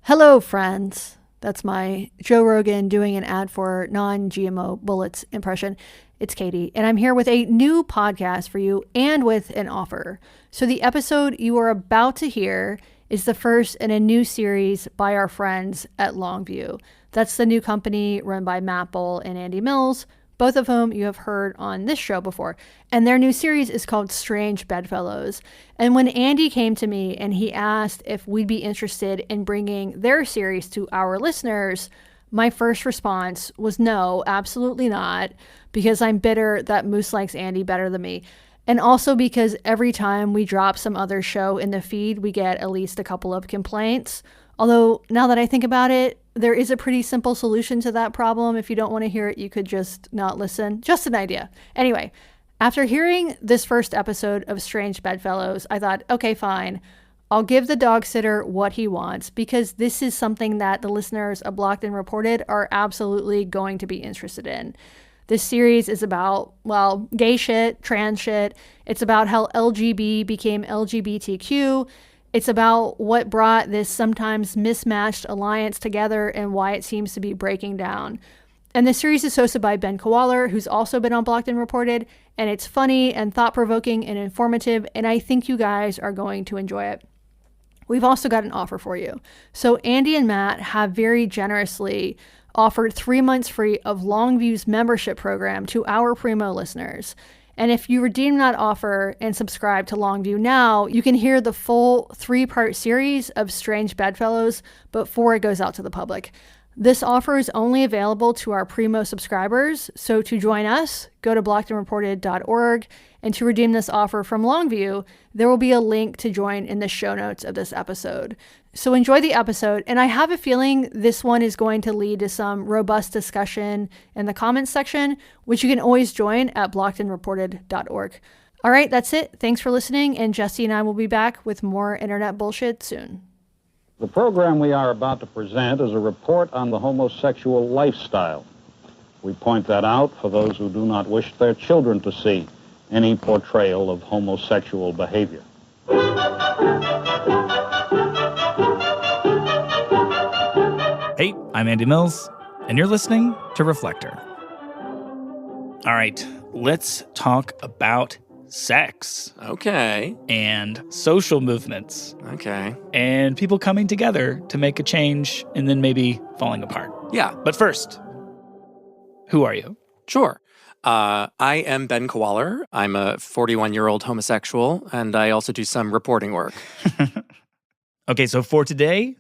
Hello, friends. That's my Joe Rogan doing an ad for non-GMO bullets impression. It's Katie, and I'm here with a new podcast for you and with an offer. So the episode you are about to hear is the first in a new series by our friends at Longview. That's the new company run by Matt Bull and Andy Mills, both of whom you have heard on this show before. And their new series is called Strange Bedfellows. And when Andy came to me and he asked if we'd be interested in bringing their series to our listeners, my first response was no, absolutely not, because I'm bitter that Moose likes Andy better than me. And also because every time we drop some other show in the feed, we get at least a couple of complaints. Although, now that I think about it, there is a pretty simple solution to that problem. If you don't want to hear it, you could just not listen. Just an idea. Anyway, after hearing this first episode of Strange Bedfellows, I thought, okay, fine. I'll give the dog sitter what he wants because this is something that the listeners of Blocked and Reported are absolutely going to be interested in. This series is about, well, gay shit, trans shit. It's about how LGB became LGBTQ. It's about what brought this sometimes mismatched alliance together and why it seems to be breaking down. And the series is hosted by Ben Kawaller, who's also been on Blocked and Reported, and it's funny and thought-provoking and informative, and I think you guys are going to enjoy it. We've also got an offer for you. So Andy and Matt have very generously offered 3 months free of Longview's membership program to our Primo listeners. And if you redeem that offer and subscribe to Longview now, you can hear the full 3-part series of Strange Bedfellows before it goes out to the public. This offer is only available to our Primo subscribers, so to join us, go to blockedandreported.org, and to redeem this offer from Longview, there will be a link to join in the show notes of this episode. So enjoy the episode, and I have a feeling this one is going to lead to some robust discussion in the comments section, which you can always join at blockedandreported.org. All right, that's it. Thanks for listening, and Jesse and I will be back with more internet bullshit soon. The program we are about to present is a report on the homosexual lifestyle. We point that out for those who do not wish their children to see any portrayal of homosexual behavior. Hey, I'm Andy Mills, and you're listening to Reflector. All right, let's talk about sex. Okay. And social movements. Okay. And people coming together to make a change and then maybe falling apart. Yeah. But first, who are you? Sure. I am Ben Kawaller. I'm a 41-year-old homosexual, and I also do some reporting work. Okay, so for today,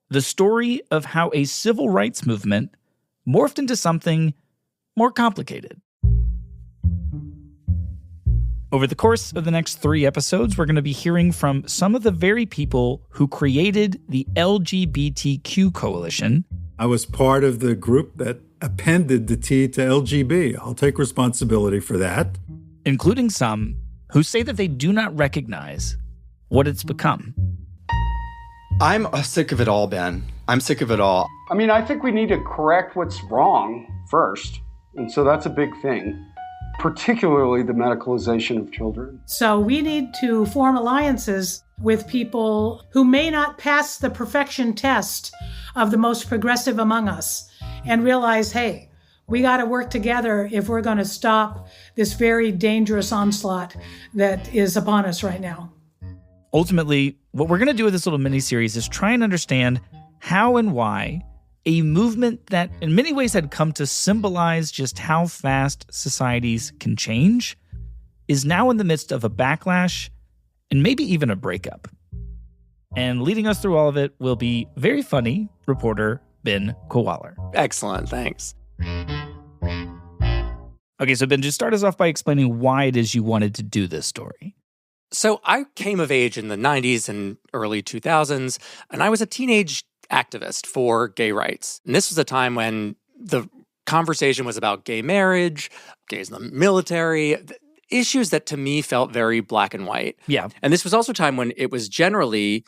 the story of how a civil rights movement morphed into something more complicated. Over the course of the next 3 episodes, we're going to be hearing from some of the very people who created the LGBTQ coalition. I was part of the group that appended the T to LGB. I'll take responsibility for that. Including some who say that they do not recognize what it's become. I'm sick of it all, Ben. I'm sick of it all. I mean, I think we need to correct what's wrong first. And so that's a big thing, particularly the medicalization of children. So we need to form alliances with people who may not pass the perfection test of the most progressive among us and realize, hey, we got to work together if we're going to stop this very dangerous onslaught that is upon us right now. Ultimately, what we're going to do with this little mini-series is try and understand how and why a movement that in many ways had come to symbolize just how fast societies can change is now in the midst of a backlash and maybe even a breakup. And leading us through all of it will be very funny reporter Ben Kawaller. Excellent, thanks. Okay, so Ben, just start us off by explaining why it is you wanted to do this story. So I came of age in the 90s and early 2000s, and I was a teenage activist for gay rights. And this was a time when the conversation was about gay marriage, gays in the military, issues that to me felt very black and white. Yeah. And this was also a time when it was generally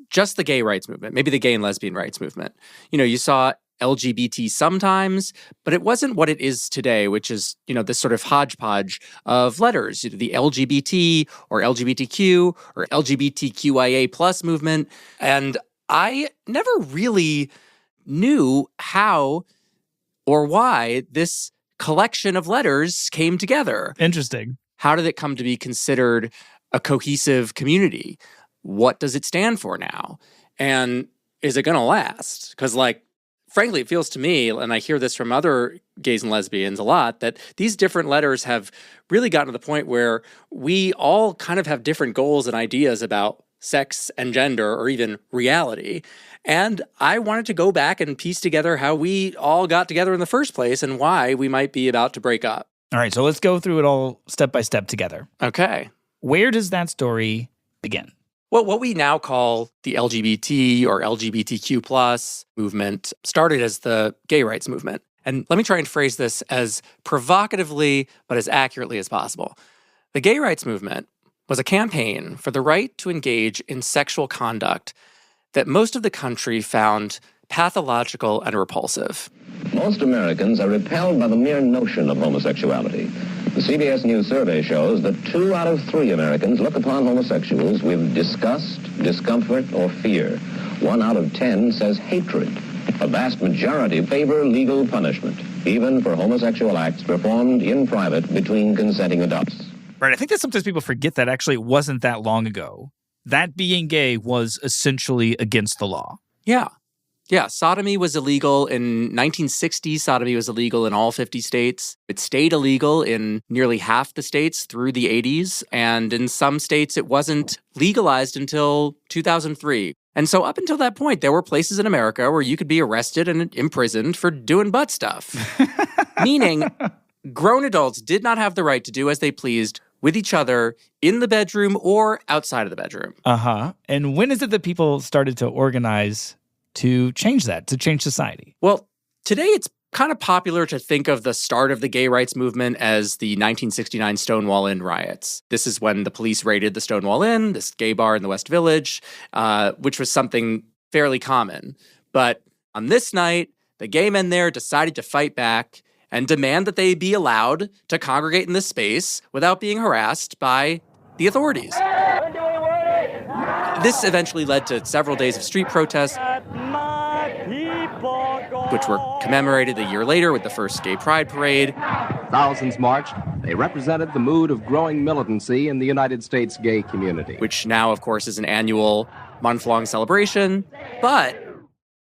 just the gay rights movement, maybe the gay and lesbian rights movement. You know, you saw LGBT sometimes, but it wasn't what it is today, which is, you know, this sort of hodgepodge of letters, the LGBT or LGBTQ or LGBTQIA plus movement. And I never really knew how or why this collection of letters came together. Interesting. How did it come to be considered a cohesive community? What does it stand for now? And is it going to last? Because, frankly, it feels to me, and I hear this from other gays and lesbians a lot, that these different letters have really gotten to the point where we all kind of have different goals and ideas about sex and gender, or even reality. And I wanted to go back and piece together how we all got together in the first place and why we might be about to break up. All right, so let's go through it all step by step together. Okay. Where does that story begin? Well, what we now call the LGBT or LGBTQ plus movement started as the gay rights movement. And let me try and phrase this as provocatively but as accurately as possible. The gay rights movement was a campaign for the right to engage in sexual conduct that most of the country found pathological and repulsive. Most Americans are repelled by the mere notion of homosexuality. The CBS News survey shows that 2 out of 3 Americans look upon homosexuals with disgust, discomfort, or fear. 1 out of 10 says hatred. A vast majority favor legal punishment, even for homosexual acts performed in private between consenting adults. Right, I think that sometimes people forget that actually it wasn't that long ago. That being gay was essentially against the law. Yeah. Yeah, sodomy was illegal in 1960. Sodomy was illegal in all 50 states. It stayed illegal in nearly half the states through the 80s. And in some states, it wasn't legalized until 2003. And so up until that point, there were places in America where you could be arrested and imprisoned for doing butt stuff. Meaning, grown adults did not have the right to do as they pleased with each other in the bedroom or outside of the bedroom. Uh-huh. And when is it that people started to organize to change that, to change society? Well, today it's kind of popular to think of the start of the gay rights movement as the 1969 Stonewall Inn riots. This is when the police raided the Stonewall Inn, this gay bar in the West Village, which was something fairly common. But on this night, the gay men there decided to fight back and demand that they be allowed to congregate in this space without being harassed by the authorities. This eventually led to several days of street protests, which were commemorated a year later with the first Gay Pride Parade. Thousands marched. They represented the mood of growing militancy in the United States gay community, which now, of course, is an annual month-long celebration. But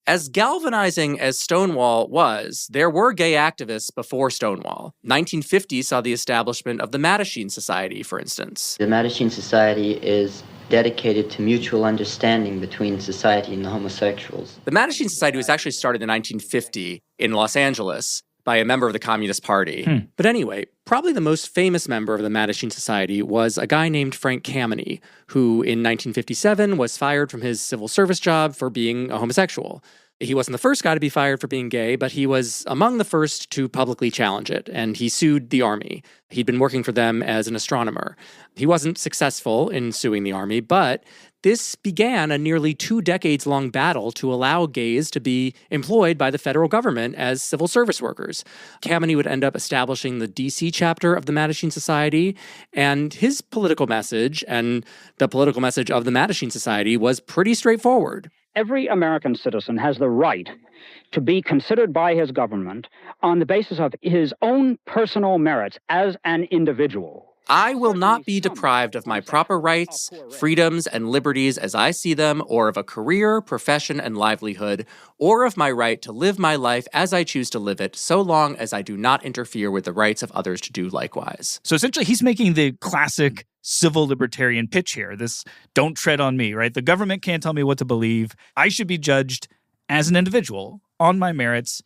as galvanizing as Stonewall was, there were gay activists before Stonewall. 1950 saw the establishment of the Mattachine Society, for instance. The Mattachine Society is dedicated to mutual understanding between society and the homosexuals. The Mattachine Society was actually started in 1950 in Los Angeles by a member of the Communist Party. But anyway, probably the most famous member of the Mattachine Society was a guy named Frank Kameny, who in 1957 was fired from his civil service job for being a homosexual. He wasn't the first guy to be fired for being gay, but he was among the first to publicly challenge it, and he sued the Army. He'd been working for them as an astronomer. He wasn't successful in suing the Army, but this began a nearly 2 decades-long battle to allow gays to be employed by the federal government as civil service workers. Kameny would end up establishing the D.C. chapter of the Mattachine Society, and his political message and the political message of the Mattachine Society was pretty straightforward. Every American citizen has the right to be considered by his government on the basis of his own personal merits as an individual. I will not be deprived of my proper rights, freedoms, and liberties as I see them, or of a career, profession, and livelihood, or of my right to live my life as I choose to live it, so long as I do not interfere with the rights of others to do likewise. So essentially, he's making the classic civil libertarian pitch here. This don't tread on me, right? The government can't tell me what to believe. I should be judged as an individual on my merits.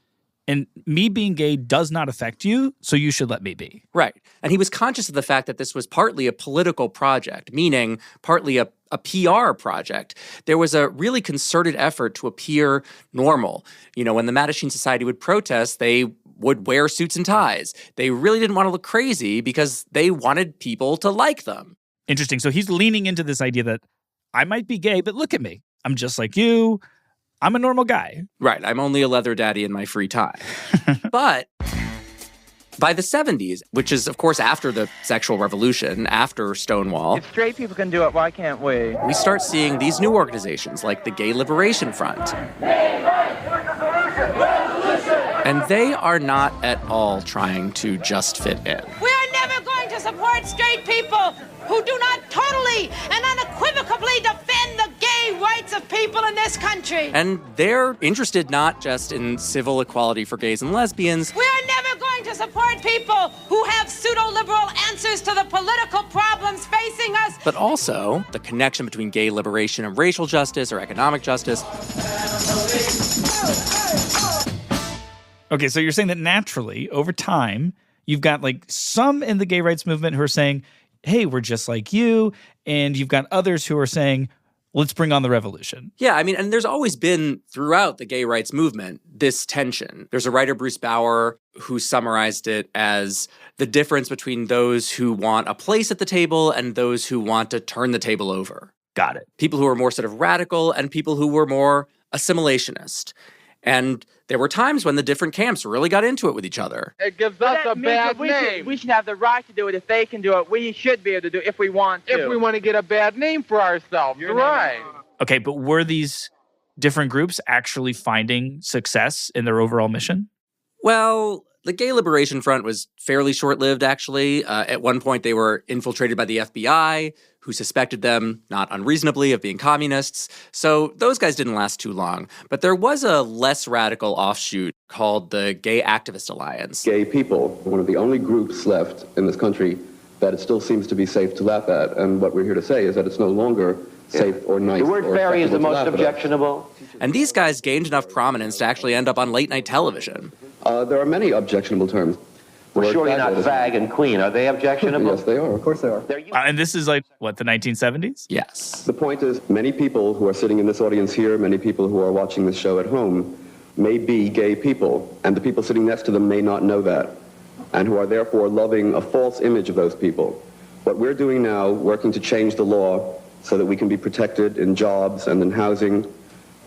And me being gay does not affect you, so you should let me be. Right. And he was conscious of the fact that this was partly a political project, meaning partly a PR project. There was a really concerted effort to appear normal. You know, when the Mattachine Society would protest, they would wear suits and ties. They really didn't want to look crazy because they wanted people to like them. Interesting. So he's leaning into this idea that I might be gay, but look at me. I'm just like you. I'm a normal guy. Right. I'm only a leather daddy in my free time. But By the 70s, which is, of course, after the sexual revolution, after Stonewall, if straight people can do it, why can't we? We start seeing these new organizations like the Gay Liberation Front. And they are not at all trying to just fit in. We are never going to support straight people who do not totally and unequivocally defend the gay rights of people in this country. And they're interested not just in civil equality for gays and lesbians. We are never going to support people who have pseudo-liberal answers to the political problems facing us. But also the connection between gay liberation and racial justice or economic justice. Okay, so you're saying that naturally, over time, you've got like some in the gay rights movement who are saying, hey, we're just like you. And you've got others who are saying, let's bring on the revolution. Yeah, I mean, and there's always been, throughout the gay rights movement, this tension. There's a writer, Bruce Bauer, who summarized it as the difference between those who want a place at the table and those who want to turn the table over. Got it. People who are more sort of radical and people who were more assimilationist. And there were times when the different camps really got into it with each other. It gives us a bad name. We should have the right to do it. If they can do it, we should be able to do it if we want to. If we want to get a bad name for ourselves. You're right. Okay, but were these different groups actually finding success in their overall mission? Well, the Gay Liberation Front was fairly short-lived, actually. At one point, they were infiltrated by the FBI, who suspected them, not unreasonably, of being communists. So those guys didn't last too long. But there was a less radical offshoot called the Gay Activist Alliance. Gay people, one of the only groups left in this country that it still seems to be safe to laugh at. And what we're here to say is that it's no longer safe or nice. The word fairy is the most objectionable. And these guys gained enough prominence to actually end up on late-night television. There are many objectionable terms. Well, surely not fag and queen. Are they objectionable? Yes, they are. Of course they are. And this is like, what, the 1970s? Yes. The point is, many people who are sitting in this audience here, many people who are watching this show at home, may be gay people, and the people sitting next to them may not know that, and who are therefore loving a false image of those people. What we're doing now, working to change the law so that we can be protected in jobs and in housing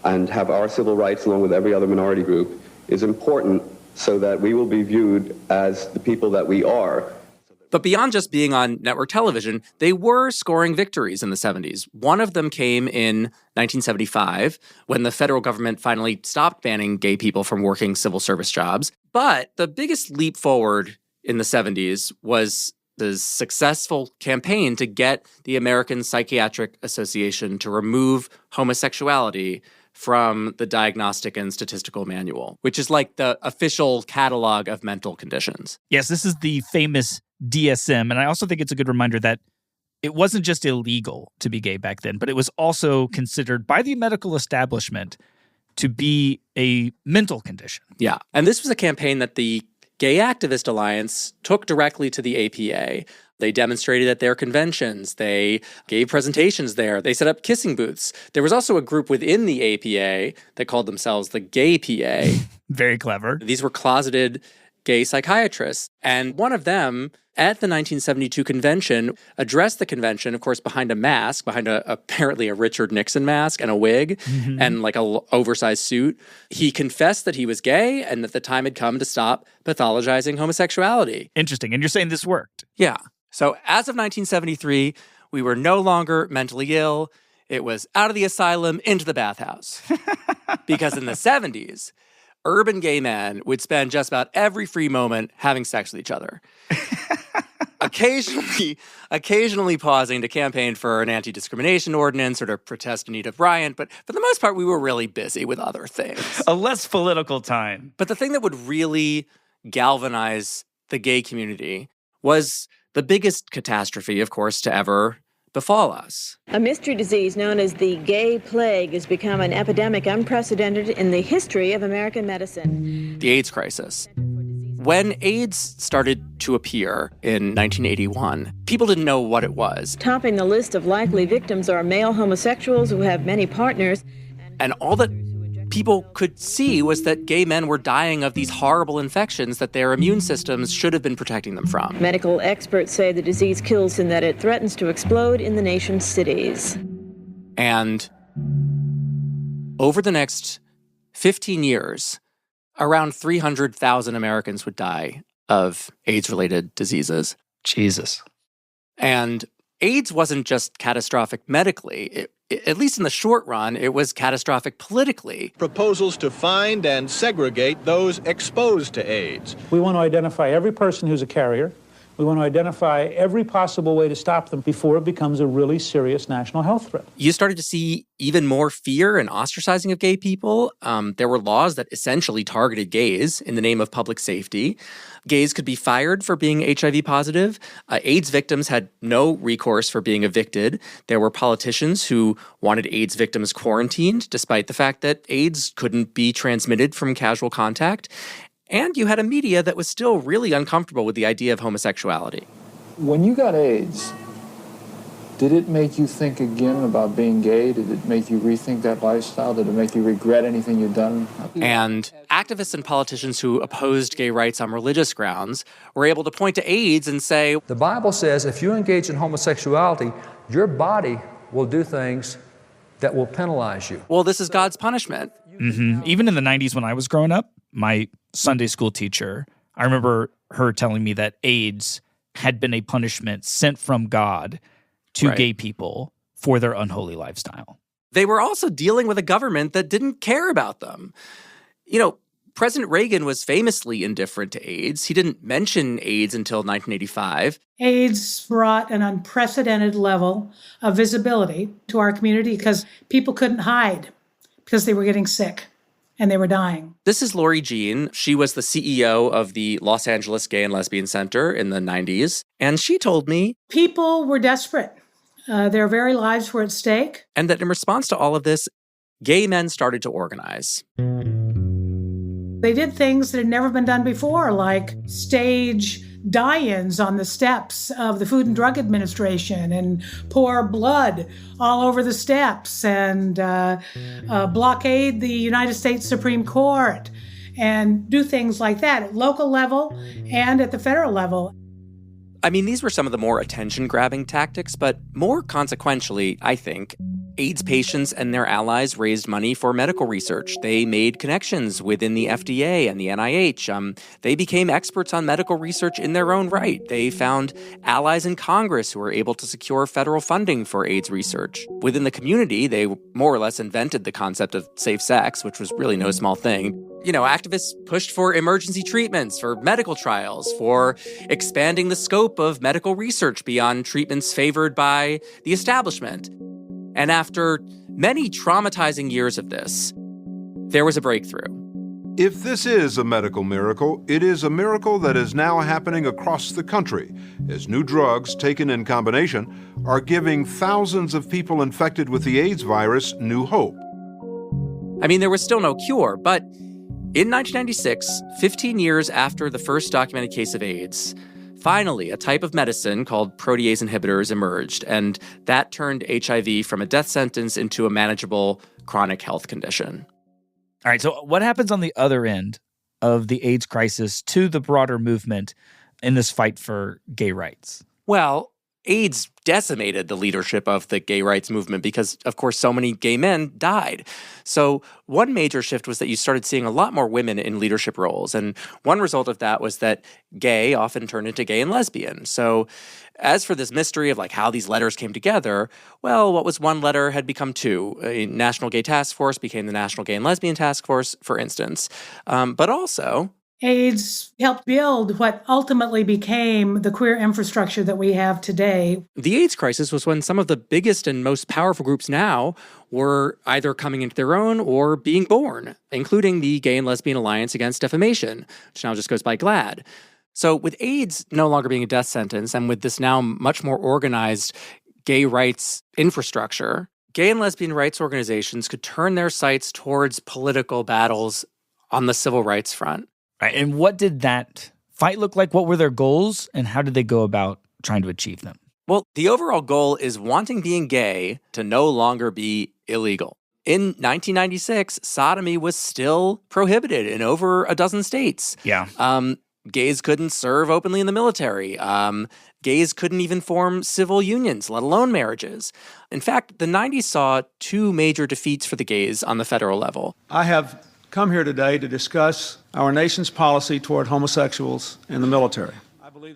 and have our civil rights along with every other minority group, is important so that we will be viewed as the people that we are. But beyond just being on network television, they were scoring victories in the 70s. One of them came in 1975, when the federal government finally stopped banning gay people from working civil service jobs. But the biggest leap forward in the 70s was the successful campaign to get the American Psychiatric Association to remove homosexuality from the Diagnostic and Statistical Manual, which is like the official catalog of mental conditions. Yes, this is the famous DSM. And I also think it's a good reminder that it wasn't just illegal to be gay back then, but it was also considered by the medical establishment to be a mental condition. Yeah. And this was a campaign that the Gay Activist Alliance took directly to the APA. They demonstrated at their conventions. They gave presentations there. They set up kissing booths. There was also a group within the APA that called themselves the Gay PA. Very clever. These were closeted gay psychiatrists. And one of them, at the 1972 convention, addressed the convention, of course, behind a mask, behind apparently a Richard Nixon mask and a wig and like a oversized suit. He confessed that he was gay and that the time had come to stop pathologizing homosexuality. Interesting. And you're saying this worked? Yeah. So as of 1973, we were no longer mentally ill. It was out of the asylum, into the bathhouse. Because in the 70s, urban gay men would spend just about every free moment having sex with each other. Occasionally pausing to campaign for an anti-discrimination ordinance or to protest Anita Bryant, but for the most part, we were really busy with other things. A less political time. But the thing that would really galvanize the gay community was the biggest catastrophe, of course, to ever befall us. A mystery disease known as the gay plague has become an epidemic unprecedented in the history of American medicine. The AIDS crisis. When AIDS started to appear in 1981, people didn't know what it was. Topping the list of likely victims are male homosexuals who have many partners. And all that people could see was that gay men were dying of these horrible infections that their immune systems should have been protecting them from. Medical experts say the disease kills in that it threatens to explode in the nation's cities. And over the next 15 years, around 300,000 Americans would die of AIDS-related diseases. Jesus. And AIDS wasn't just catastrophic medically. At least in the short run, it was catastrophic politically. Proposals to find and segregate those exposed to AIDS. We want to identify every person who's a carrier. We want to identify every possible way to stop them before it becomes a really serious national health threat. You started to see even more fear and ostracizing of gay people. There were laws that essentially targeted gays in the name of public safety. Gays could be fired for being HIV positive. AIDS victims had no recourse for being evicted. There were politicians who wanted AIDS victims quarantined, despite the fact that AIDS couldn't be transmitted from casual contact. And you had a media that was still really uncomfortable with the idea of homosexuality. When you got AIDS, did it make you think again about being gay? Did it make you rethink that lifestyle? Did it make you regret anything you'd done? And activists and politicians who opposed gay rights on religious grounds were able to point to AIDS and say, the Bible says if you engage in homosexuality, your body will do things that will penalize you. Well, this is God's punishment. Mm-hmm. Even in the 90s when I was growing up, my Sunday school teacher, I remember her telling me that AIDS had been a punishment sent from God to gay people for their unholy lifestyle. They were also dealing with a government that didn't care about them. You know, President Reagan was famously indifferent to AIDS. He didn't mention AIDS until 1985. AIDS brought an unprecedented level of visibility to our community because people couldn't hide because they were getting sick and they were dying. This is Lori Jean. She was the CEO of the Los Angeles Gay and Lesbian Center in the 90s. And she told me people were desperate. Their very lives were at stake. And that in response to all of this, gay men started to organize. They did things that had never been done before, like stage die-ins on the steps of the Food and Drug Administration and pour blood all over the steps and blockade the United States Supreme Court and do things like that at local level and at the federal level. I mean, these were some of the more attention-grabbing tactics, but more consequentially, I think, AIDS patients and their allies raised money for medical research. They made connections within the FDA and the NIH. They became experts on medical research in their own right. They found allies in Congress who were able to secure federal funding for AIDS research. Within the community, they more or less invented the concept of safe sex, which was really no small thing. You know, activists pushed for emergency treatments, for medical trials, for expanding the scope of medical research beyond treatments favored by the establishment. And after many traumatizing years of this, there was a breakthrough. If this is a medical miracle, it is a miracle that is now happening across the country, as new drugs taken in combination are giving thousands of people infected with the AIDS virus new hope. I mean, there was still no cure, but in 1996, 15 years after the first documented case of AIDS, finally, a type of medicine called protease inhibitors emerged, and that turned HIV from a death sentence into a manageable chronic health condition. All right, so what happens on the other end of the AIDS crisis to the broader movement in this fight for gay rights? Well, AIDS decimated the leadership of the gay rights movement because, of course, so many gay men died. So one major shift was that you started seeing a lot more women in leadership roles. And one result of that was that gay often turned into gay and lesbian. So as for this mystery of like how these letters came together, well, what was one letter had become two. A National Gay Task Force became the National Gay and Lesbian Task Force, for instance. But also AIDS helped build what ultimately became the queer infrastructure that we have today. The AIDS crisis was when some of the biggest and most powerful groups now were either coming into their own or being born, including the Gay and Lesbian Alliance Against Defamation, which now just goes by GLAAD. So with AIDS no longer being a death sentence, and with this now much more organized gay rights infrastructure, gay and lesbian rights organizations could turn their sights towards political battles on the civil rights front. Right. And what did that fight look like? What were their goals, and how did they go about trying to achieve them? Well, the overall goal is wanting being gay to no longer be illegal. In 1996, sodomy was still prohibited in over a dozen states. Yeah. Gays couldn't serve openly in the military. Gays couldn't even form civil unions, let alone marriages. In fact, the 90s saw two major defeats for the gays on the federal level. I have come here today to discuss our nation's policy toward homosexuals in the military.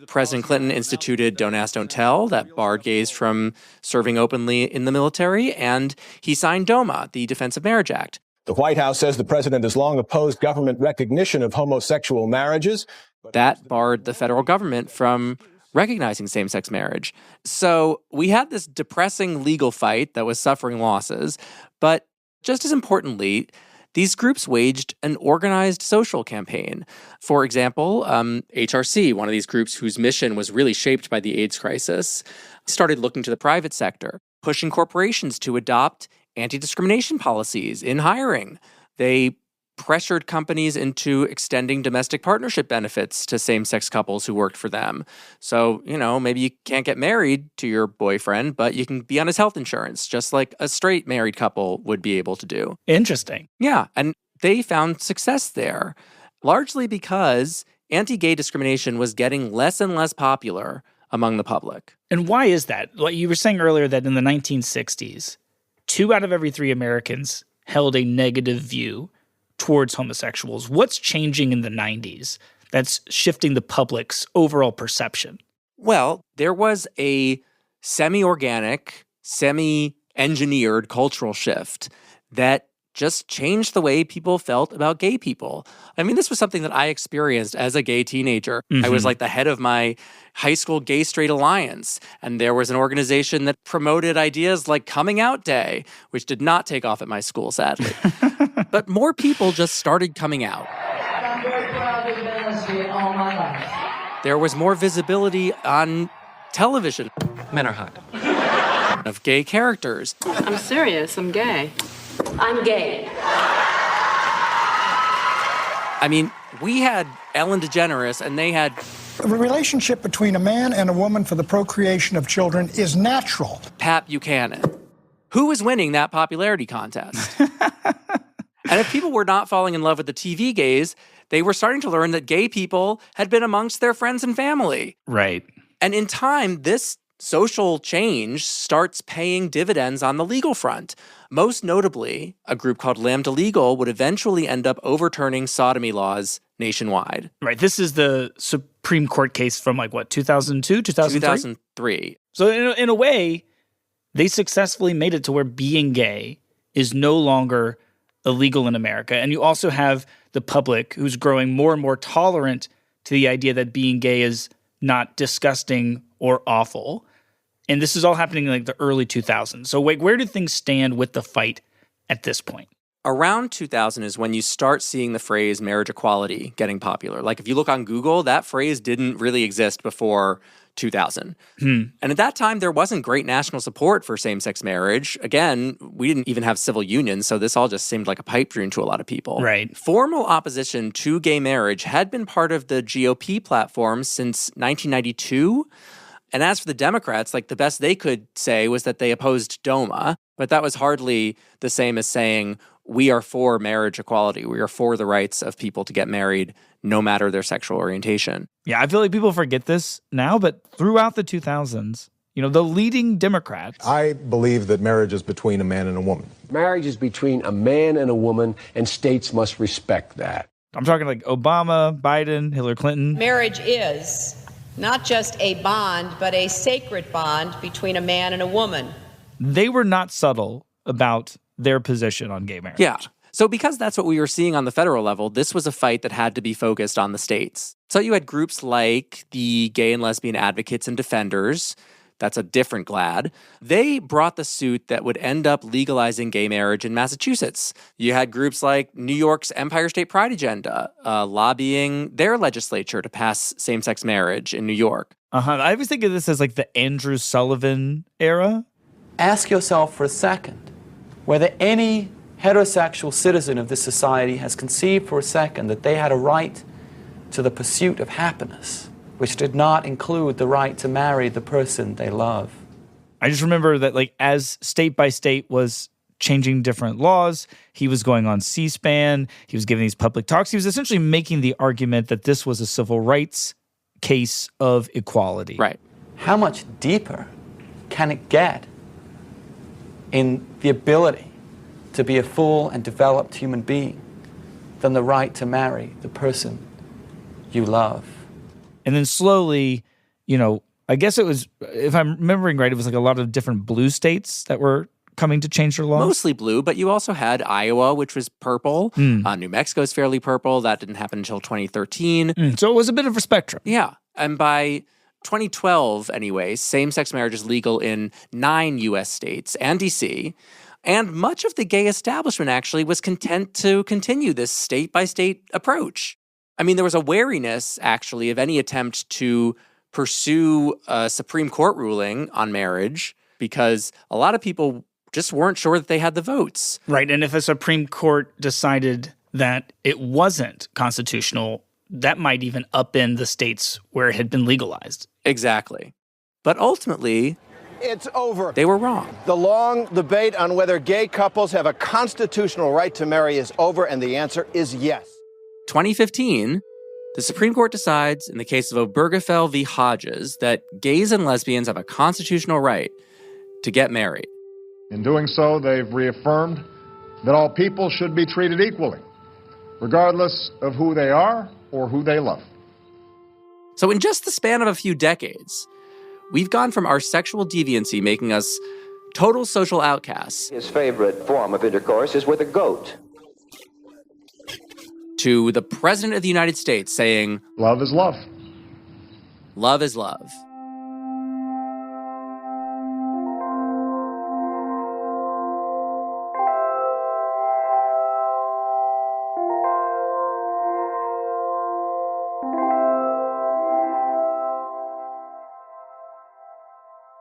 President Clinton instituted Don't Ask, Don't Tell that barred gays from serving openly in the military, and he signed DOMA, the Defense of Marriage Act. The White House says the president has long opposed government recognition of homosexual marriages. That barred the federal government from recognizing same-sex marriage. So we had this depressing legal fight that was suffering losses, but just as importantly, these groups waged an organized social campaign. For example, HRC, one of these groups whose mission was really shaped by the AIDS crisis, started looking to the private sector, pushing corporations to adopt anti-discrimination policies in hiring. They pressured companies into extending domestic partnership benefits to same-sex couples who worked for them. So, maybe you can't get married to your boyfriend, but you can be on his health insurance, just like a straight married couple would be able to do. Interesting. Yeah, and they found success there, largely because anti-gay discrimination was getting less and less popular among the public. And why is that? Like you were saying earlier that in the 1960s, 2 out of every 3 Americans held a negative view towards homosexuals. What's changing in the 90s that's shifting the public's overall perception? Well, there was a semi-organic, semi-engineered cultural shift that just changed the way people felt about gay people. I mean, this was something that I experienced as a gay teenager. Mm-hmm. I was like the head of my high school gay straight alliance, and there was an organization that promoted ideas like Coming Out Day, which did not take off at my school, sadly. But more people just started coming out. I'm very proud of ministry all my life. There was more visibility on television. Men are hot. Of gay characters. I'm serious, I'm gay. I'm gay. I mean, we had Ellen DeGeneres, and they had... The relationship between a man and a woman for the procreation of children is natural. Pat Buchanan. Who was winning that popularity contest? And if people were not falling in love with the TV gays, they were starting to learn that gay people had been amongst their friends and family. Right. And in time, this social change starts paying dividends on the legal front. Most notably, a group called Lambda Legal would eventually end up overturning sodomy laws nationwide. Right. This is the Supreme Court case from 2002, 2003? 2003. So in a way, they successfully made it to where being gay is no longer illegal in America. And you also have the public who's growing more and more tolerant to the idea that being gay is not disgusting or awful. And this is all happening in the early 2000s. So where do things stand with the fight at this point? Around 2000 is when you start seeing the phrase marriage equality getting popular. Like if you look on Google, that phrase didn't really exist before 2000. And at that time, there wasn't great national support for same-sex marriage. Again, we didn't even have civil unions, so this all just seemed like a pipe dream to a lot of people. Right. Formal opposition to gay marriage had been part of the GOP platform since 1992. And as for the Democrats, the best they could say was that they opposed DOMA, but that was hardly the same as saying, we are for marriage equality. We are for the rights of people to get married no matter their sexual orientation. Yeah, I feel like people forget this now, but throughout the 2000s, the leading Democrats... I believe that marriage is between a man and a woman. Marriage is between a man and a woman, and states must respect that. I'm talking like Obama, Biden, Hillary Clinton. Marriage is not just a bond, but a sacred bond between a man and a woman. They were not subtle about their position on gay marriage. Yeah. So because that's what we were seeing on the federal level, this was a fight that had to be focused on the states. So you had groups like the Gay and Lesbian Advocates and Defenders. That's a different GLAAD. They brought the suit that would end up legalizing gay marriage in Massachusetts. You had groups like New York's Empire State Pride Agenda lobbying their legislature to pass same-sex marriage in New York. I always think of this as the Andrew Sullivan era. Ask yourself for a second whether any heterosexual citizen of this society has conceived for a second that they had a right to the pursuit of happiness, which did not include the right to marry the person they love. I just remember that as state by state was changing different laws, he was going on C-SPAN, he was giving these public talks. He was essentially making the argument that this was a civil rights case of equality. Right. How much deeper can it get in the ability to be a full and developed human being than the right to marry the person you love. And then slowly, I guess it was, if I'm remembering right, it was like a lot of different blue states that were coming to change their laws? Mostly blue, but you also had Iowa, which was purple. New Mexico's fairly purple. That didn't happen until 2013. So it was a bit of a spectrum. Yeah. And by 2012, anyway, same-sex marriage is legal in 9 U.S. states and D.C., and much of the gay establishment actually was content to continue this state-by-state approach. I mean, there was a wariness, actually, of any attempt to pursue a Supreme Court ruling on marriage because a lot of people just weren't sure that they had the votes. Right, and if a Supreme Court decided that it wasn't constitutional, that might even upend the states where it had been legalized. Exactly. But ultimately, it's over. They were wrong. The long debate on whether gay couples have a constitutional right to marry is over, and the answer is yes. 2015, the Supreme Court decides in the case of Obergefell v. Hodges that gays and lesbians have a constitutional right to get married. In doing so, they've reaffirmed that all people should be treated equally, regardless of who they are or who they love. So in just the span of a few decades, we've gone from our sexual deviancy making us total social outcasts. His favorite form of intercourse is with a goat. To the President of the United States saying, love is love. Love is love.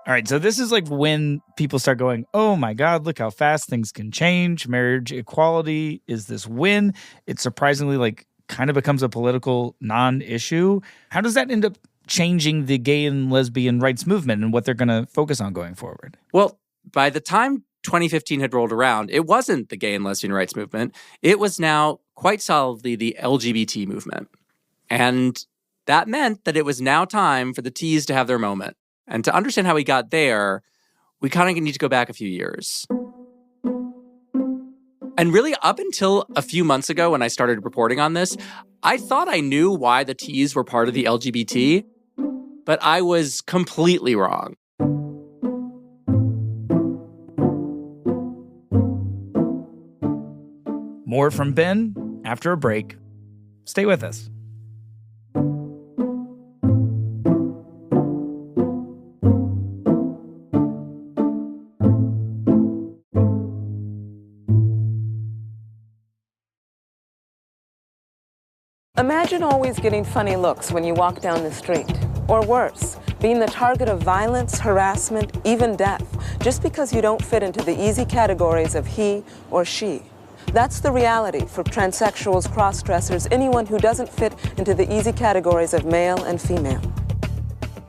All right, so this is like when people start going, oh my God, look how fast things can change. Marriage equality is this win. It surprisingly like kind of becomes a political non-issue. How does that end up changing the gay and lesbian rights movement and what they're going to focus on going forward? Well, by the time 2015 had rolled around, it wasn't the gay and lesbian rights movement. It was now quite solidly the LGBT movement. And that meant that it was now time for the T's to have their moment. And to understand how we got there, we kind of need to go back a few years. And really, up until a few months ago when I started reporting on this, I thought I knew why the T's were part of the LGBT, but I was completely wrong. More from Ben after a break. Stay with us. Imagine always getting funny looks when you walk down the street. Or worse, being the target of violence, harassment, even death, just because you don't fit into the easy categories of he or she. That's the reality for transsexuals, cross-dressers, anyone who doesn't fit into the easy categories of male and female.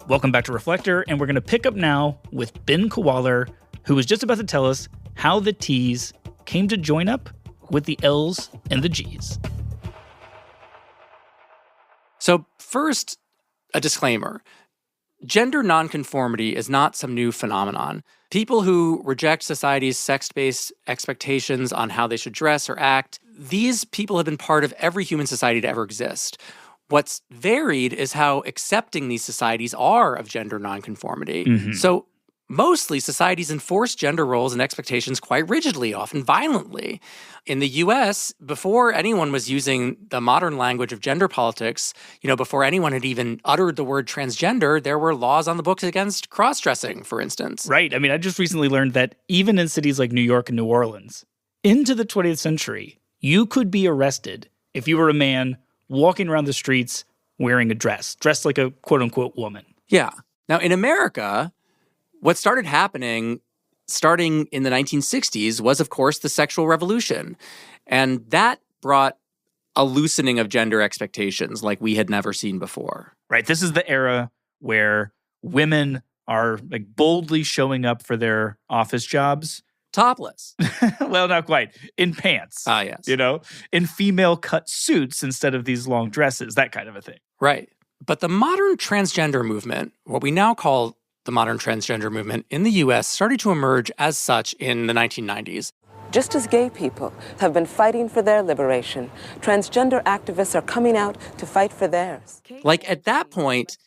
Welcome back to Reflector, and we're going to pick up now with Ben Kawaller, who was just about to tell us how the T's came to join up with the L's and the G's. So first, a disclaimer. Gender nonconformity is not some new phenomenon. People who reject society's sex-based expectations on how they should dress or act, these people have been part of every human society to ever exist. What's varied is how accepting these societies are of gender nonconformity. Mm-hmm. So mostly, societies enforce gender roles and expectations quite rigidly, often violently. In the U.S., before anyone was using the modern language of gender politics, before anyone had even uttered the word transgender, there were laws on the books against cross-dressing, for instance. Right. I mean, I just recently learned that even in cities like New York and New Orleans, into the 20th century, you could be arrested if you were a man walking around the streets wearing a dress, dressed like a quote-unquote woman. Yeah. Now, in America, what started happening starting in the 1960s was, of course, the sexual revolution. And that brought a loosening of gender expectations like we had never seen before. Right. This is the era where women are like boldly showing up for their office jobs. Topless. Well, not quite. In pants. Ah, yes. In female cut suits instead of these long dresses, that kind of a thing. Right. But the modern transgender movement, what we now call the modern transgender movement in the U.S., started to emerge as such in the 1990s. Just as gay people have been fighting for their liberation, transgender activists are coming out to fight for theirs. Like, at that point,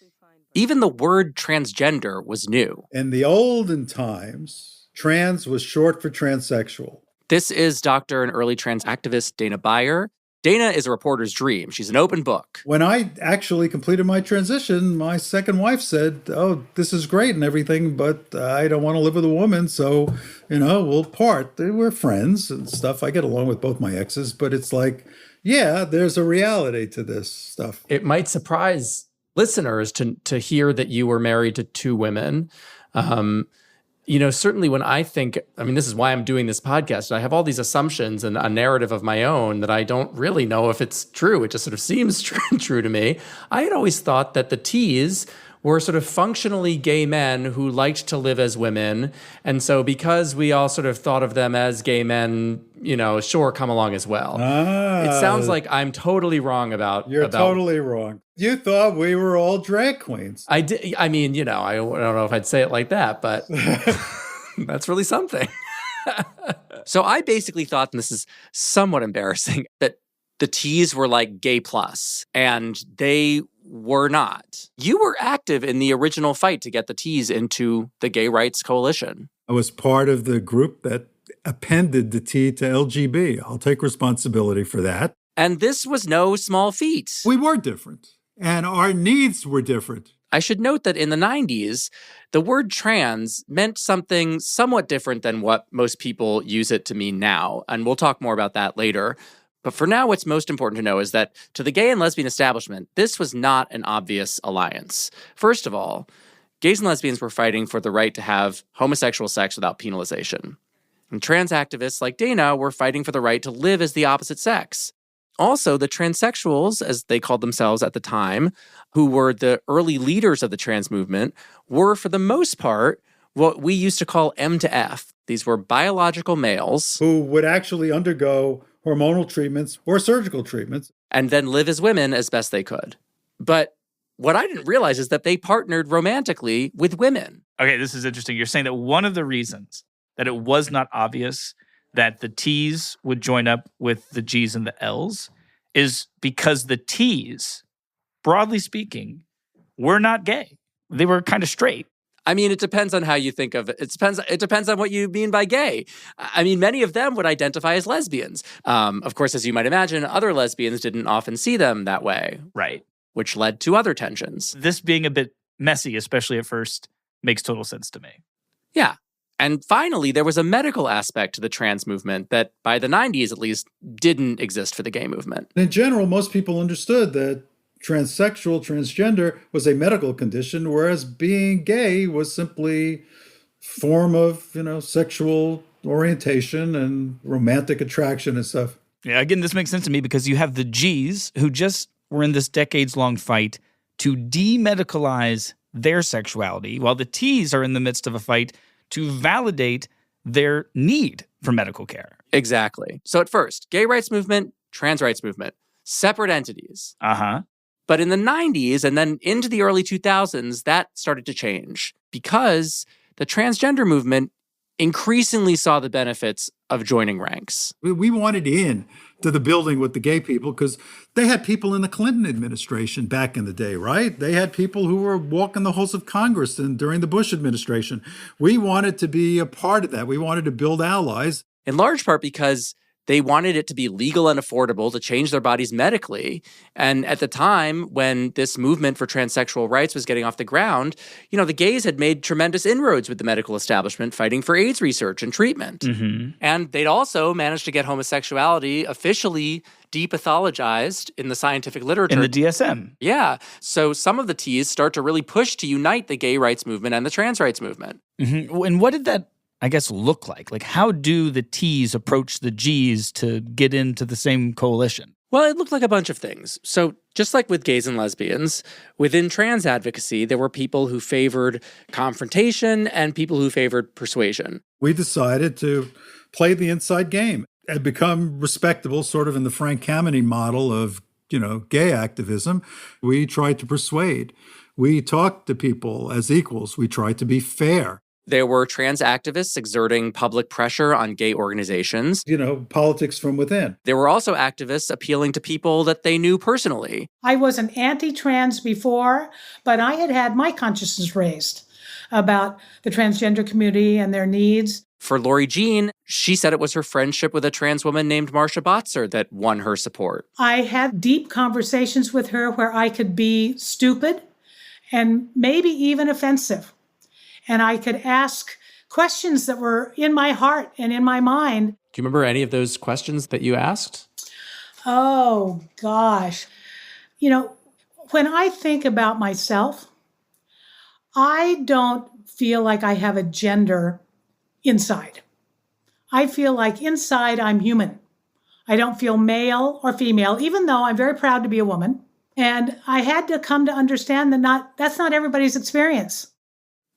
even the word transgender was new. In the olden times, trans was short for transsexual. This is Dr. and early trans activist Dana Beyer. Dana is a reporter's dream. She's an open book. When I actually completed my transition, my second wife said, "Oh, this is great and everything, but I don't want to live with a woman, so, we'll part." We're friends and stuff. I get along with both my exes, but it's like, yeah, there's a reality to this stuff. It might surprise listeners to hear that you were married to two women. Certainly when I think, this is why I'm doing this podcast. I have all these assumptions and a narrative of my own that I don't really know if it's true. It just sort of seems true to me. I had always thought that the T's were sort of functionally gay men who liked to live as women. And so because we all sort of thought of them as gay men, sure, come along as well. It sounds like I'm totally wrong about... You're totally wrong. You thought we were all drag queens. I did. I don't know if I'd say it like that, but that's really something. So I basically thought, and this is somewhat embarrassing, that the T's were like gay plus, and they were not. You were active in the original fight to get the T's into the gay rights coalition. I was part of the group that appended the T to LGB. I'll take responsibility for that. And this was no small feat. We were different, and our needs were different. I should note that in the 90s, the word trans meant something somewhat different than what most people use it to mean now, and we'll talk more about that later. But for now, what's most important to know is that to the gay and lesbian establishment, this was not an obvious alliance. First of all, gays and lesbians were fighting for the right to have homosexual sex without penalization. And trans activists like Dana were fighting for the right to live as the opposite sex. Also, the transsexuals, as they called themselves at the time, who were the early leaders of the trans movement, were, for the most part, what we used to call M to F. These were biological males who would actually undergo hormonal treatments or surgical treatments and then live as women as best they could. But what I didn't realize is that they partnered romantically with women. Okay, this is interesting. You're saying that one of the reasons that it was not obvious that the T's would join up with the G's and the L's is because the T's, broadly speaking, were not gay. They were kind of straight. It depends on how you think of it. It depends on what you mean by gay. Many of them would identify as lesbians. Of course, as you might imagine, other lesbians didn't often see them that way. Right. Which led to other tensions. This being a bit messy, especially at first, makes total sense to me. Yeah. And finally, there was a medical aspect to the trans movement that, by the 90s at least, didn't exist for the gay movement. In general, most people understood that transsexual, transgender was a medical condition, whereas being gay was simply form of, sexual orientation and romantic attraction and stuff. Yeah, again, this makes sense to me because you have the G's who just were in this decades-long fight to demedicalize their sexuality, while the T's are in the midst of a fight to validate their need for medical care. Exactly. So at first, gay rights movement, trans rights movement, separate entities. Uh-huh. But in the 90s and then into the early 2000s, that started to change because the transgender movement increasingly saw the benefits of joining ranks. We wanted in to the building with the gay people because they had people in the Clinton administration back in the day, right? They had people who were walking the halls of Congress and during the Bush administration. We wanted to be a part of that. We wanted to build allies. In large part because they wanted it to be legal and affordable to change their bodies medically. And at the time when this movement for transsexual rights was getting off the ground, the gays had made tremendous inroads with the medical establishment fighting for AIDS research and treatment. Mm-hmm. And they'd also managed to get homosexuality officially depathologized in the scientific literature. In the DSM. Yeah. So some of the T's start to really push to unite the gay rights movement and the trans rights movement. Mm-hmm. And what did that look like? Like, how do the T's approach the G's to get into the same coalition? Well, it looked like a bunch of things. So just like with gays and lesbians, within trans advocacy, there were people who favored confrontation and people who favored persuasion. We decided to play the inside game and become respectable, sort of in the Frank Kameny model of, gay activism. We tried to persuade. We talked to people as equals. We tried to be fair. There were trans activists exerting public pressure on gay organizations. Politics from within. There were also activists appealing to people that they knew personally. I was an anti-trans before, but I had had my consciousness raised about the transgender community and their needs. For Lori Jean, she said it was her friendship with a trans woman named Marsha Botzer that won her support. I had deep conversations with her where I could be stupid and maybe even offensive. And I could ask questions that were in my heart and in my mind. Do you remember any of those questions that you asked? Oh, gosh. When I think about myself, I don't feel like I have a gender inside. I feel like inside I'm human. I don't feel male or female, even though I'm very proud to be a woman. And I had to come to understand that that's not everybody's experience.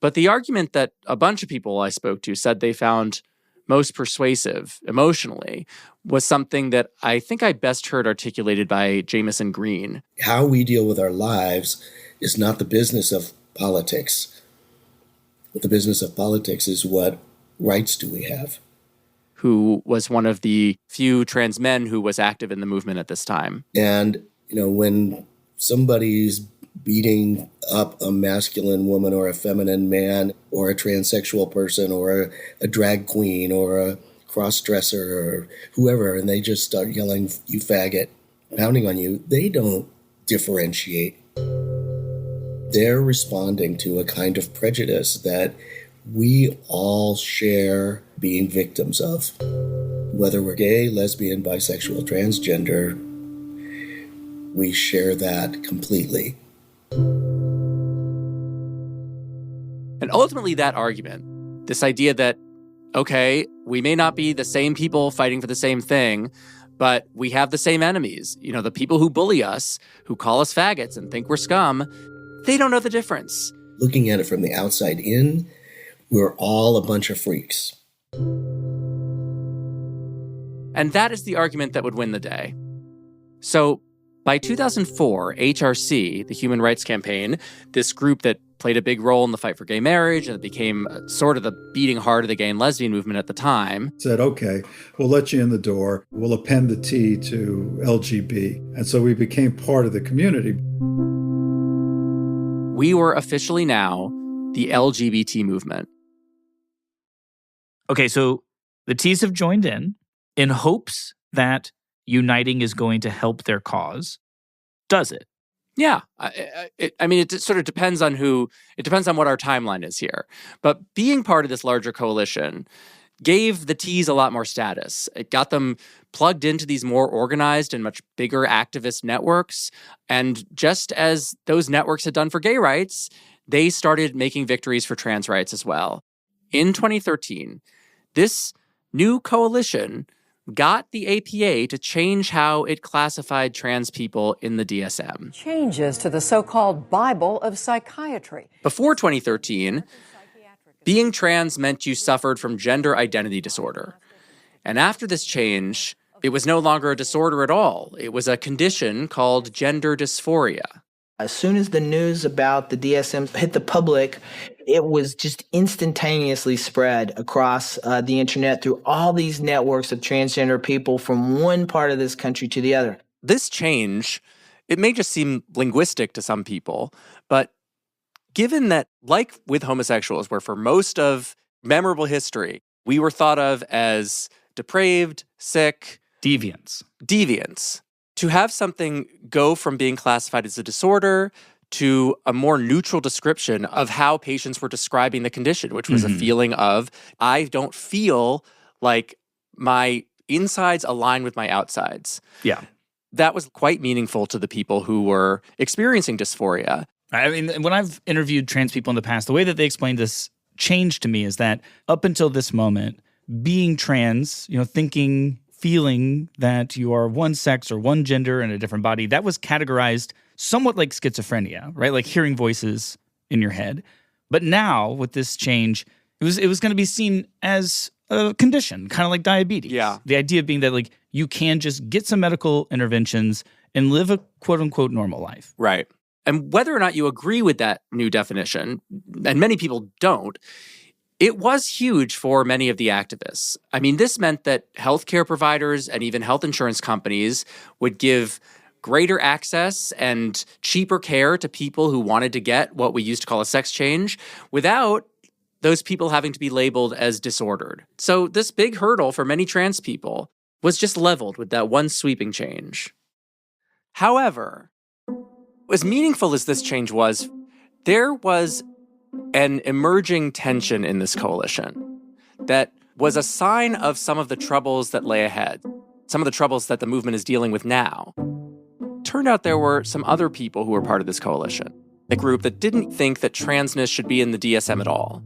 But the argument that a bunch of people I spoke to said they found most persuasive emotionally was something that I think I best heard articulated by Jamison Green. How we deal with our lives is not the business of politics. The business of politics is what rights do we have? Who was one of the few trans men who was active in the movement at this time. And, when somebody's beating up a masculine woman or a feminine man or a transsexual person or a drag queen or a cross-dresser or whoever, and they just start yelling, "You faggot," pounding on you, they don't differentiate. They're responding to a kind of prejudice that we all share being victims of. Whether we're gay, lesbian, bisexual, transgender, we share that completely. And ultimately that argument, this idea that, okay, we may not be the same people fighting for the same thing, but we have the same enemies. The people who bully us, who call us faggots and think we're scum, they don't know the difference. Looking at it from the outside in, we're all a bunch of freaks. And that is the argument that would win the day. So by 2004, HRC, the Human Rights Campaign, this group that played a big role in the fight for gay marriage and it became sort of the beating heart of the gay and lesbian movement at the time, said, okay, we'll let you in the door. We'll append the T to LGB. And so we became part of the community. We were officially now the LGBT movement. Okay, so the T's have joined in hopes that uniting is going to help their cause. Does it? Yeah. It sort of depends on what our timeline is here. But being part of this larger coalition gave the T's a lot more status. It got them plugged into these more organized and much bigger activist networks. And just as those networks had done for gay rights, they started making victories for trans rights as well. In 2013, this new coalition got the APA to change how it classified trans people in the DSM. Changes to the so-called Bible of psychiatry. Before 2013, being trans meant you suffered from gender identity disorder. And after this change, it was no longer a disorder at all. It was a condition called gender dysphoria. As soon as the news about the DSM hit the public, it was just instantaneously spread across the internet through all these networks of transgender people from one part of this country to the other. This change, it may just seem linguistic to some people, but given that, like with homosexuals, where for most of memorable history, we were thought of as depraved, sick, deviants. To have something go from being classified as a disorder to a more neutral description of how patients were describing the condition, which was a feeling of, I don't feel like my insides align with my outsides. Yeah. That was quite meaningful to the people who were experiencing dysphoria. I mean, when I've interviewed trans people in the past, the way that they explained this change to me is that up until this moment, being trans, feeling that you are one sex or one gender in a different body, that was categorized somewhat like schizophrenia, right? Like hearing voices in your head. But now with this change, it was going to be seen as a condition, kind of like diabetes. Yeah. The idea being that like you can just get some medical interventions and live a quote unquote normal life. Right. And whether or not you agree with that new definition, and many people don't, It was huge for many of the activists. I mean, this meant that healthcare providers and even health insurance companies would give greater access and cheaper care to people who wanted to get what we used to call a sex change without those people having to be labeled as disordered. So this big hurdle for many trans people was just leveled with that one sweeping change. However, as meaningful as this change was, there was an emerging tension in this coalition that was a sign of some of the troubles that lay ahead, some of the troubles that the movement is dealing with now. Turned out there were some other people who were part of this coalition, a group that didn't think that transness should be in the DSM at all.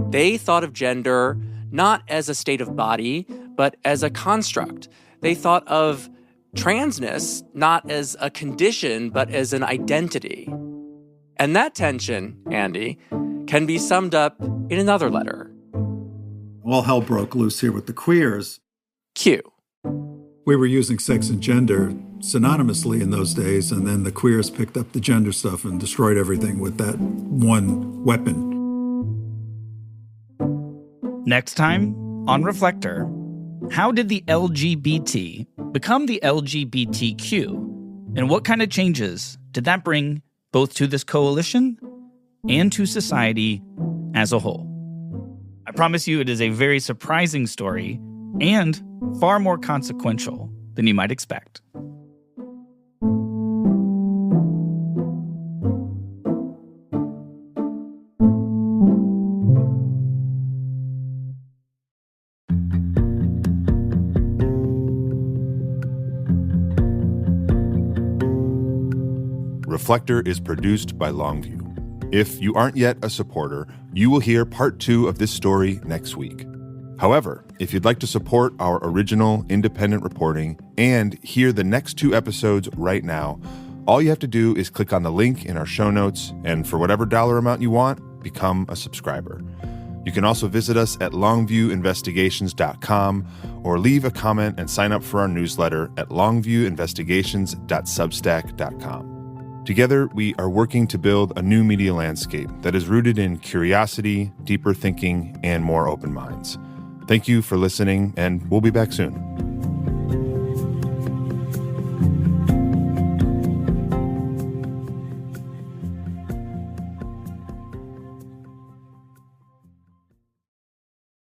They thought of gender not as a state of body, but as a construct. They thought of transness not as a condition, but as an identity. And that tension, Andy, can be summed up in another letter. All hell broke loose here with the queers. Q. We were using sex and gender synonymously in those days, and then the queers picked up the gender stuff and destroyed everything with that one weapon. Next time on Reflector, how did the LGBT become the LGBTQ? And what kind of changes did that bring both to this coalition and to society as a whole? I promise you it is a very surprising story and far more consequential than you might expect. Reflector is produced by Longview. If you aren't yet a supporter, you will hear part 2 of this story next week. However, if you'd like to support our original independent reporting and hear the next 2 episodes right now, all you have to do is click on the link in our show notes, and for whatever dollar amount you want, become a subscriber. You can also visit us at longviewinvestigations.com or leave a comment and sign up for our newsletter at longviewinvestigations.substack.com. Together, we are working to build a new media landscape that is rooted in curiosity, deeper thinking, and more open minds. Thank you for listening, and we'll be back soon.